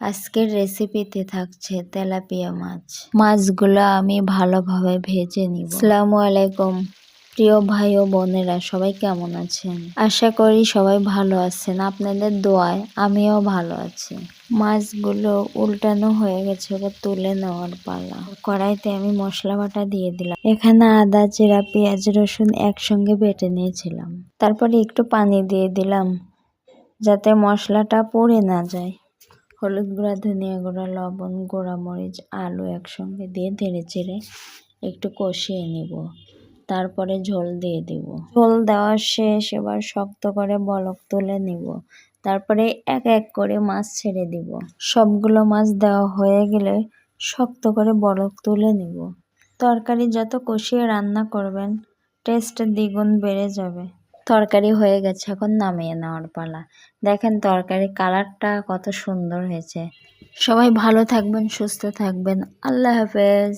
আজকের রেসিপিতে থাকছে তেলাপিয়া মাছ। মাছগুলো আমি ভালোভাবে ভেজে নিব। আসসালামু আলাইকুম প্রিয় ভাই ও বোনেরা, সবাই কেমন আছেন? আশা করি সবাই ভালো আছেন। আপনাদের দোয়ায় আমিও ভালো আছি। মাছগুলো উল্টানো হয়ে গেছে, এবার তুলে নেওয়ার পালা। কড়াইতে আমি মশলা বাটা দিয়ে দিলাম। এখানে আদা, জিরা, পেঁয়াজ, রসুন একসঙ্গে বেটে নিয়েছিলাম। তারপরে একটু পানি দিয়ে দিলাম যাতে মশলাটা পুড়ে না যায়। হলুদ গুঁড়া, ধনিয়া গুঁড়া, লবণ, গুঁড়া মরিচ, আলু একসঙ্গে দিয়ে ধীরে ধীরে একটু কষিয়ে নিব। তারপরে ঝোল দিয়ে দিব। ঝোল দেওয়া শেষ, এবার শক্ত করে বলক তুলে নিব। তারপরে এক এক করে মাছ ছেড়ে দিব। সবগুলো মাছ দেওয়া হয়ে গেলে শক্ত করে বলক তুলে নিব। তরকারি যত কষিয়ে রান্না করবেন টেস্ট দ্বিগুণ বেড়ে যাবে। তরকারি হয়ে গেছে, এখন নামিয়ে নেওয়ার পালা। দেখেন তরকারির কালারটা কত সুন্দর হয়েছে। সবাই ভালো থাকবেন, সুস্থ থাকবেন। আল্লাহ হাফেজ।